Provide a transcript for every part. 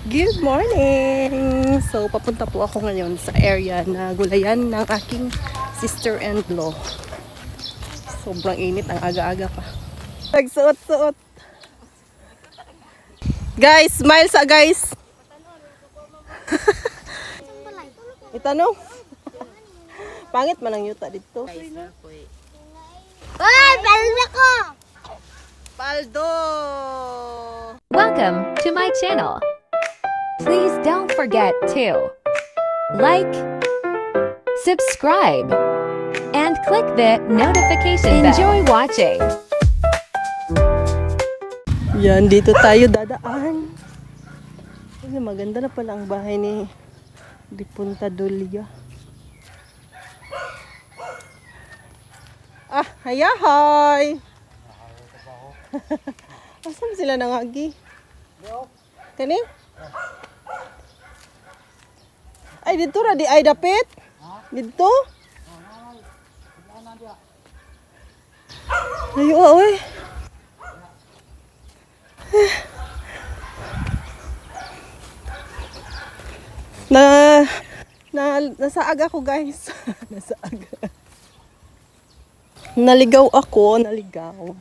Good morning! So, papunta po ako ngayon sa area na gulayan ng aking sister-in-law. Sobrang init, ang aga-aga pa. Nagsuot-suot. Guys, smile sa guys! Itanong. Pangit man ang yuta dito. Ay, paldo ko! Paldo! Welcome to my channel. Please don't forget to like, subscribe, and click the notification bell. Enjoy watching. Yan, dito tayo dadaan. Ay, maganda na pala ang bahay ni Dipunta Dulya. Ah, hayahay! Asan sila nangagi? Kani? Ay, dito ra di ay dapit? Dito? Ayo, oy. Nasaag ako, guys. Nasaag. Naligaw ako, naligaw.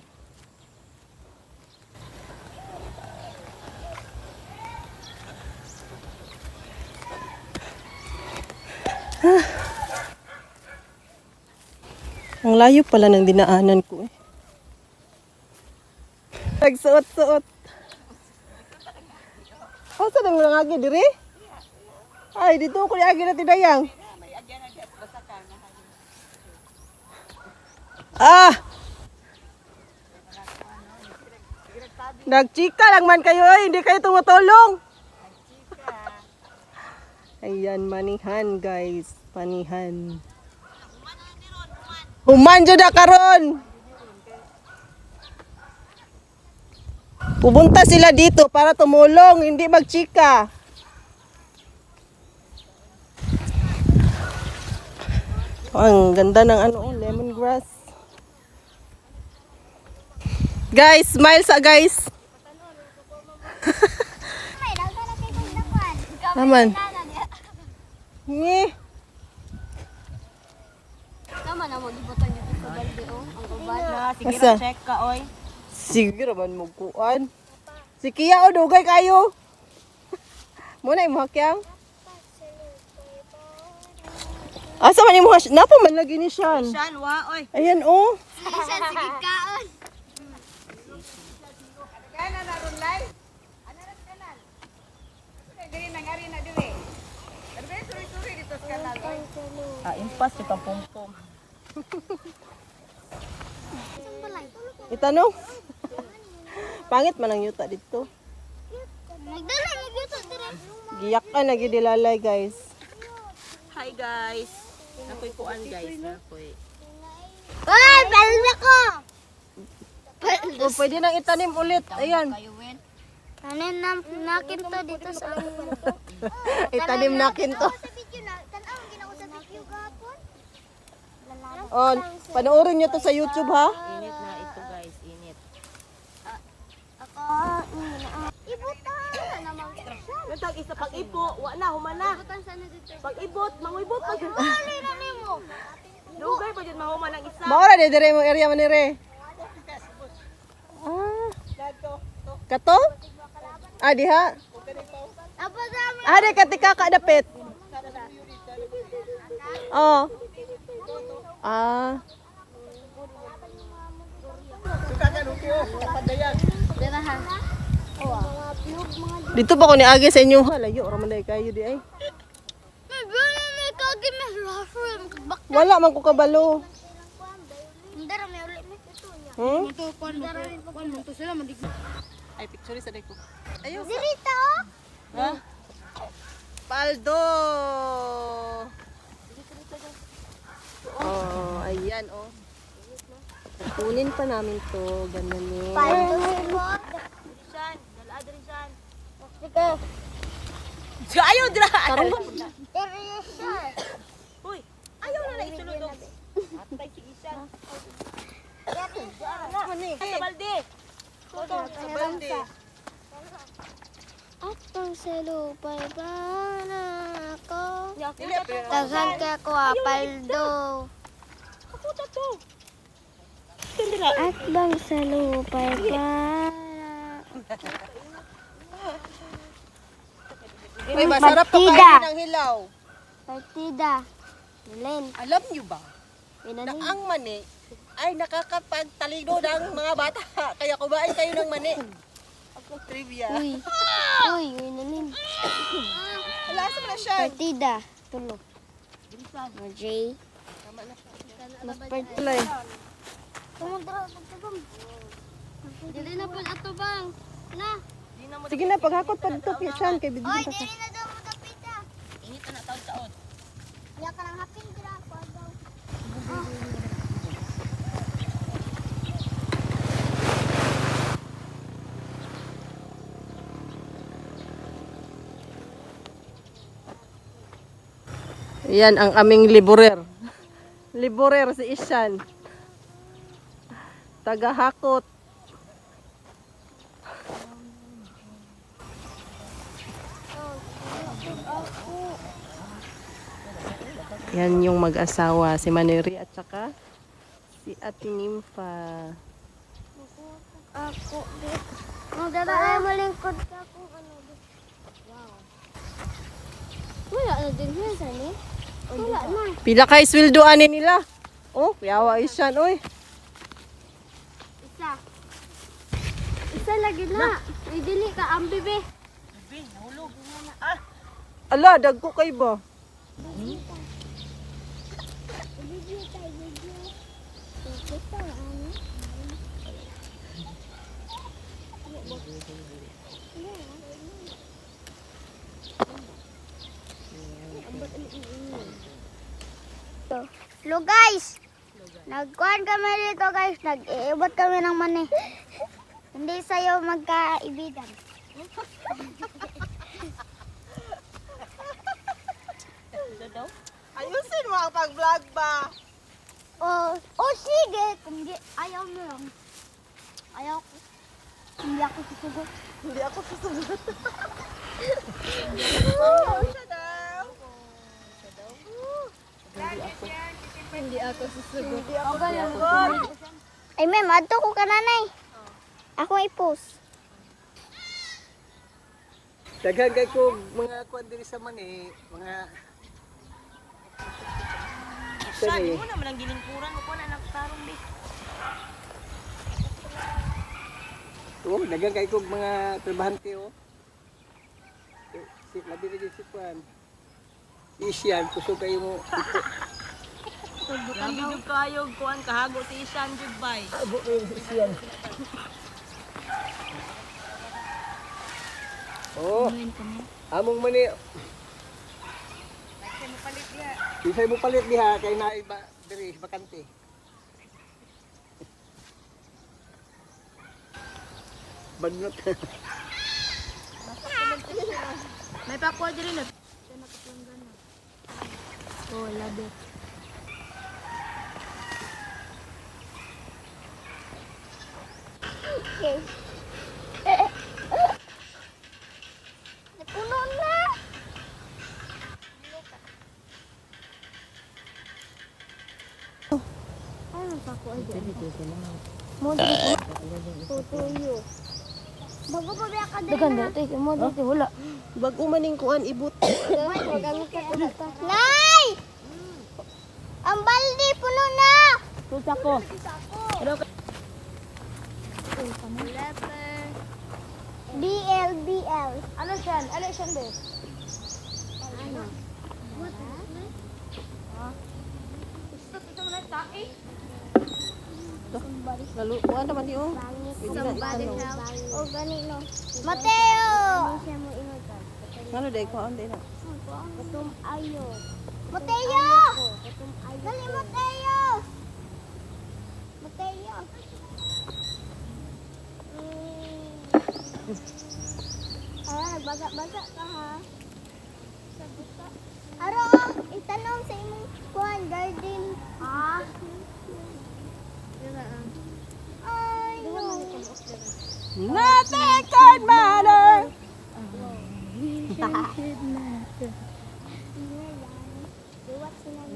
Ang layo pala ng dinaanan ko eh. Nagsuot-suot. Oh, saan ang nangagi diri? Ay, dito ko niagi na tinayang. Ah! Nagchika lang man kayo eh, hindi kayo tumutulong. Ayan, manihan guys, manihan. Human dyan na karon. Pupunta sila dito para tumulong, hindi magchika. Ang ganda ng lemongrass. Guys, smile sa guys. Naman. Naman mo, di ba tayo dito sa balde o? Ang ubad. Sige na, check ka, oy. Sige raman mo kuan. Si Kia, o, dugay kayo. Muna yung hakyang. Asa man yung hash? Napa man lagi ni Sean. Shan, wa, oy. Ayan, oh. Shan, sige kaon. Kana na ron lay. Ana na kanal. Diri nangari na diri. Pero suri-suri dito sa kanal. Ah, impas si pampong. Itanong. Pangit man ang yuta dito. Nagdala, nagdito dire. Giyak ka nagidilalay, guys. Hi guys. Nakoy kuan guys, nakoy. Ay, paldo ko! O, pwede nang itanim ulit. Ayan. Tanin nakin to dito sa Itanim nakin to. sa video na. Tanaw, ginawa sa video gapon. Oh, panoorin nyo to sa YouTube, ha? Init na ito guys, init. Ako, ibutan na naman. Mentag isa pag ipo, wa na humana. Ibutan sana dito. Pag ibot, mangibot pa gyud. Wala na nimo. Dugay pa gyud mahuman ang isa. Maura de dire mo area man dire. Ah. Kato? Ah, diha. Apa dami? Ah, di katika kadapit. Oh. Ah. Dirahan. Dito pa ko ni agi sa inyo. Layo ra man dai kayo di ay. May bala may kagi may raffer. Wala man ko kabalo. Dara may ulit may ito niya. Hmm? Kuan mo to sila madig. Ay, picture sa ko. Ayo. Dirito. Ha? Paldo. Oh, ayan oh. Kunin pa namin to, ganun Paldo mo. Shan, dala diri shan. Sige. Ayaw dira. Dirito. Uy, ayaw na isulod og. Atay sige shan. Sa balde. Sa balde. At pang salupay para ako. Dili, pero- Daghan kay ako apaldo. Ako na to. At bang salupay para. Uy, masarap to Partida. kainin ng hilaw. Partida. Nilin. Alam niyo ba na Pinanin. ang mani ay nakakapagtalino ng mga bata. Kaya kumain kayo ng mani. Trivia. Uy. Uy, nilin. Wala sa na siya. Partida. Tulo. J. Mas partida. Tumundra, pagtabang. Dili na po ato bang. Na. Sige na, paghakot pa dito, Piachan, kay Bidin Oy, ka. dili na daw mo dapita. Init na taon-taon. Ya ka lang hapin dira ko daw. Yan ang aming liburer. Liburer si Ishan. Tagahakot. Yan yung mag-asawa, si Maneri at saka si Ate Nympha. Ako. Ang dara malingkod ka kung ano. Wow. Wala na din yan sani. Wala na. Pila kay sweldo ani nila? Oh, yawa Ishan, oy. Isa. Isa lagi na. Ay dili ka ang bibi. Ala, dagko kay ba? Video tayo video. Ito ano? Hello guys! Nagkuhan kami dito guys. Nag-iibot kami ng mani. Hindi sa'yo magkaibigan. Ayusin mo ang pag-vlog ba? Oh sige. Kung di, ayaw mo lang. Ayaw ko. Hindi ako susugot. Hindi ako susunod. Ay, ma'am, adto ko ka nanay. Ako i-post. Daghan kay ko mga kuan diri sa mani, mga Saan mo naman ang gilingkuran mo ko na nagkarong di. oh, daghan kay ko mga trabahante oh. Si labi rin si kuan. Isyan, kusog kayo mo ipo. Grabe jud kayo kuan kahago si Ishan jud bay. Abo rin isyan. Oh, among mani. Bisay mo palit diha kay naay ba diri bakante. Banot. May pakwa diri na. Oh, labi. Okay. Napuno na. Ano pa ko ay mo dito. Tutuyo. Bago pa biya ka dito. Dagan dito, mo dito wala. Bago maning kuan ibut. Nay! Ang baldi puno na. Tusa ko. BL. Ano siyan? Ano siyan be? Ano? Lalo kuan naman di oh. Somebody help. Oh, ganito. Mateo! Ano day kuan day na? Kutum ayo. Mateo! Dali, Mateo! Mateo! Nagbasa-basa ka ha? Sa buta. Aro, itanong sa imong kuhan, garden. Ay, no. Nothing can matter.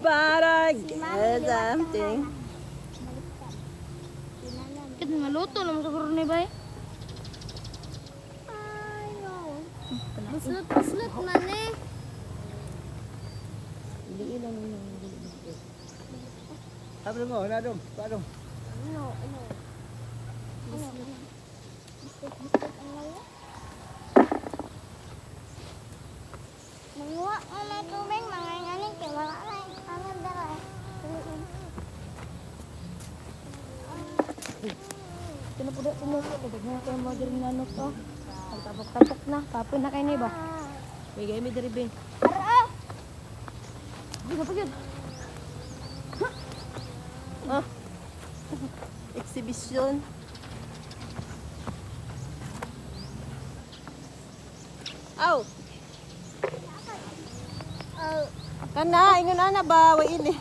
But I get something. Kit maluto naman siguro ni bay. Paslut man eh. Sabi mo, nadong, paano? Manguha ka na tubig, mga nganing kay wala na ano dara. Pinapuda ko mo ko, dadag na kayo mga diri nanok to. Ang tapok-tapok na, tapon na kayo ni ba? Bigay mi diri be. Ara. Sige pa gyud. Ah. Exhibition. Aw. Kana, ingon na ba? Wa init.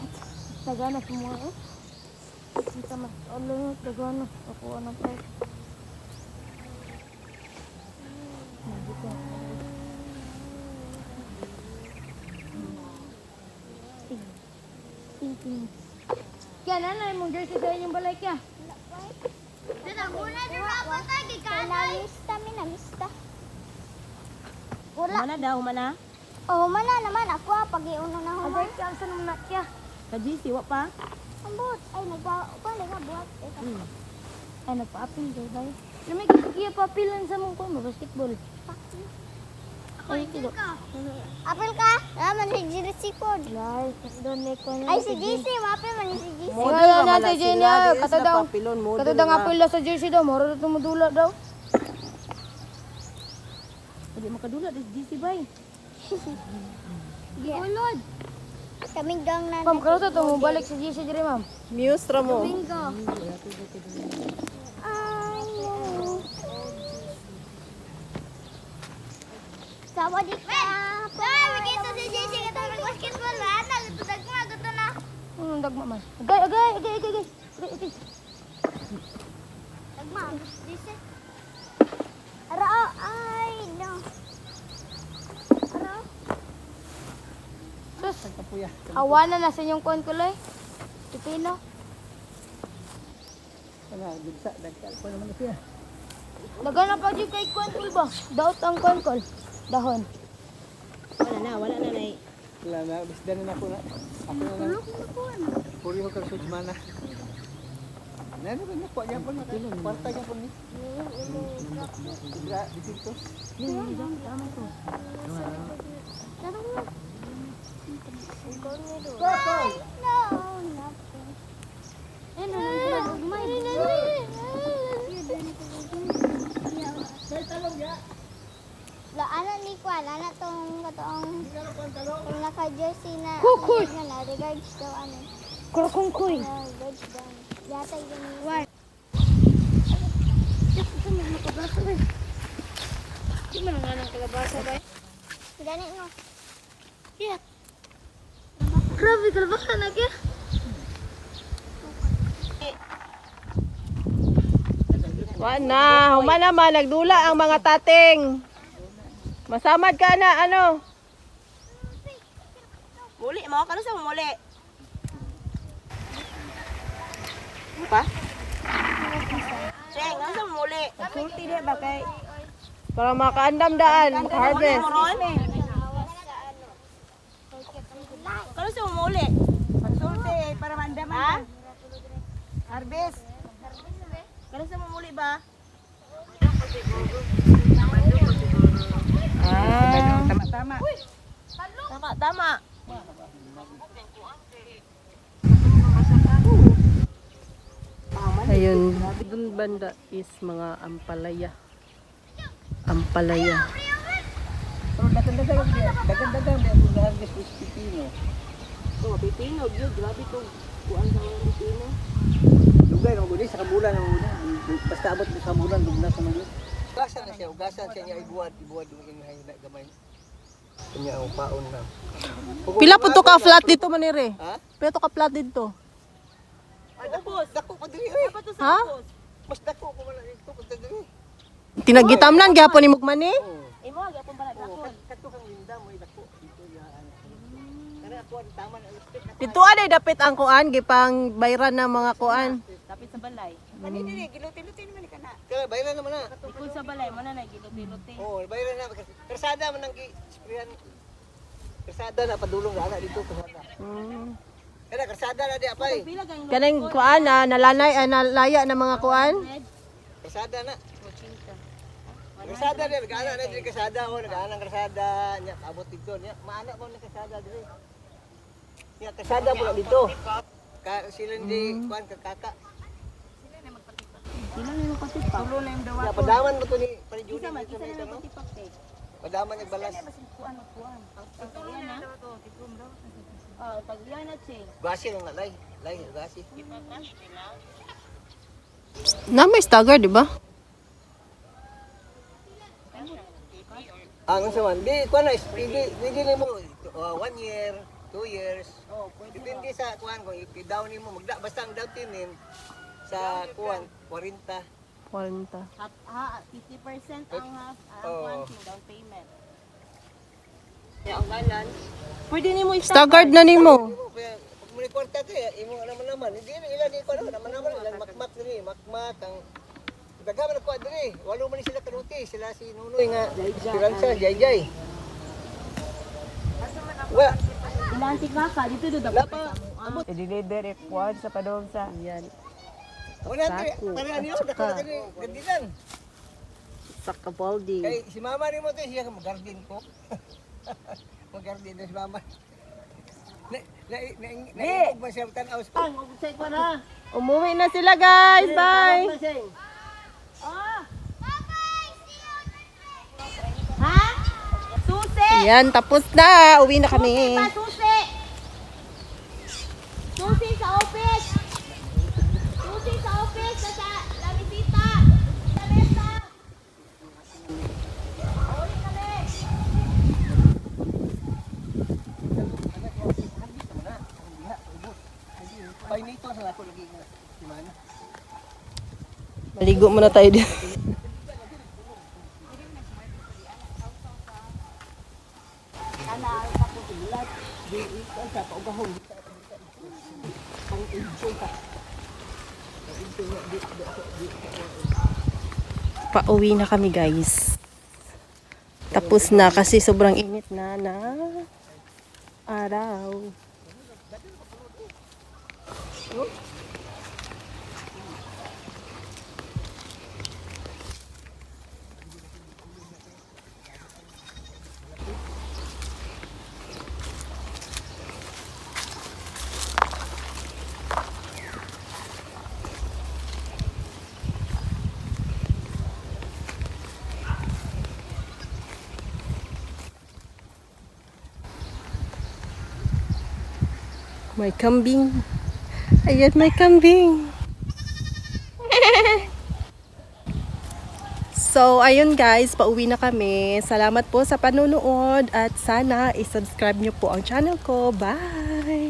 Tagana ko mo eh. Kita mas alo tagana ako ano pa. Kaya na mong jersey sa inyong balay kya. Dala muna dira pa tay kay kanay. Namista. Wala. Mana daw mana? Oh, mana naman ako pag-iuno na ho. Agay ka sa nung nak kya. Ka GC wa pa? Ambot ay nagpa buhat. Ay nagpa-apil daw bay. Lamay kiya papilan sa mong ko basketball. Ay kido. Apil ka? Naman si JC pod. Lay, doon ni ko Ay si JC, mapil man ni si JC. Model Wala naman natin na dyan sila. na, Di katadang- sila papilon, model Katadang na. apil na sa jersey daw, mara na tumudula daw. Hindi makadula, DC bay. Gulod. Kaming gang na. Ma'am, karo to, tumubalik sa jersey diri ma'am. News ra mo. Bingo. Ay, no. Sawa di ka. Kita si JC kita basketball ba? Nalutag mo gusto na. Dagma man. Agay. Dagma. JC. Arao, ay no. Arao. Sus, Kapuya. awanan na sa inyong kuwan kulay. Pipino. Ano, gudsa, dagkal ko naman siya. Dagan na pa dyan kay kuwan kul ba? Daot ang kuwan kul. Dahon. Wala na, bisda na ako na. Ako na lang. Puri ko karso mana. Nano ba nakuha niya po natin? Kwarta niya po ni. Dira, dito. La ana ni kwa ana tong katong tong naka-jersey na Kukoy. na regards daw ano. Kurkungkuy. Regards daw. Yata yun. War. Di man nga ng kalabasa ba? Gani no. Grabe, kalabasa na kya. Wana, humana naman, nagdula ang mga tating. Masamad ka na, ano? Muli mo, kano sa muli? Pa? Cheng, kano sa muli? Sulti di ba kay? Para makaandam daan, harvest. Kano sa muli? Pagsulti, para mandaman Ha? ka. Harvest. Kano sa muli ba? Tama-tama. Tama. Ayun, dun banda is mga ampalaya. Ampalaya. Pero dagan-dagan din ang harvest is pipino. Oh, pipino, yun, grabe to. Kuan sa mga pipino. Lugay ng gudi sa kabulan ng una. Basta abot sa kabulan lugna sa mga. Ugasan na siya, ugasan siya niya ibuwad yung inahay na gamay. Kanya ang paon na. Pila po to ka flat dito manire? Ha? Pila to ka flat dito? Ay, dako pa diri. Ha? Mas dako ko wala dito ko diri. Tinagitamnan gyapon ni Mugmani? Oh. Imo gyapon ba dakon? Kato kang linda mo dako dito ya ano. Kana ako ang tama na respect na. Dito aday dapit ang kuan gipang bayran ng mga kuan. Tapit sa balay. Kani dili giluti-luti naman ni kana. Kaya bayaran naman na. Ikul sa balay mo na giluti-luti. Oo, bayaran na. Karsada man ang sprayan. Karsada na padulong na ana dito karsada. Kana karsada na di apay. Pila kang Kanang kuan na nalanay nalaya ng mga kuan. Karsada na. Karsada din, nag-ana na din karsada o, nag-ana ng karsada, nya abot dito, nya maana mo ng karsada diri. Nya karsada mo na dito. Sila di kuan kakaka. Sila na yung patipak. Tulo na yung dawa. Nya padaman mo to ni Parijuni Isa man, dito isa na dito yung no. patipak kay. Padaman yung balas. Kuan. Ang tagiyan na. Oh, tagiyan na ching. Gasi lang na lay, gasi. Na may stagger, di ba? Ang sa man, di kuan na hindi mo 1 year, 2 years. Depende sa kuan kung i-down nimo magda basta ang down payment sa kuan 40. 40. 50% ang half Oo. ang down payment. Ya ang balance. Pwede nimo staggered na nimo. Kaya pag mo ni kwarta kay imo naman hindi na ila di ko naman ilang makmak diri, makmak ang daghan na ko diri. Walo man ni sila kanuti, sila si Nunoy nga Piransa, Jayjay. Wa, Ilang tikaka dito do wala dapat. pa. I-deliver kuan sa padong sa. Yan. Wala para niyo dako na kani gandilan. Sa Cabaldi. Kay si mama ni mo to siya mag-garden ko. Mag-garden na si mama. Na ba siya tan-aw sa say ko na. Umuwi na sila guys. Bye. Ha? Susi! Yan, tapos na. Uwi na kami. Susi! Susi sa office! Susi sa office sa lamisita! Sa mesa! Uli kami! Pay nito sa ako lagi nga. Si Mana. Maligo muna tayo dito. Pauwi na kami guys. Tapos na kasi sobrang init na araw. May kambing. Ayan, may kambing. So, ayun guys, pauwi na kami. Salamat po sa panunood at sana isubscribe nyo po ang channel ko. Bye!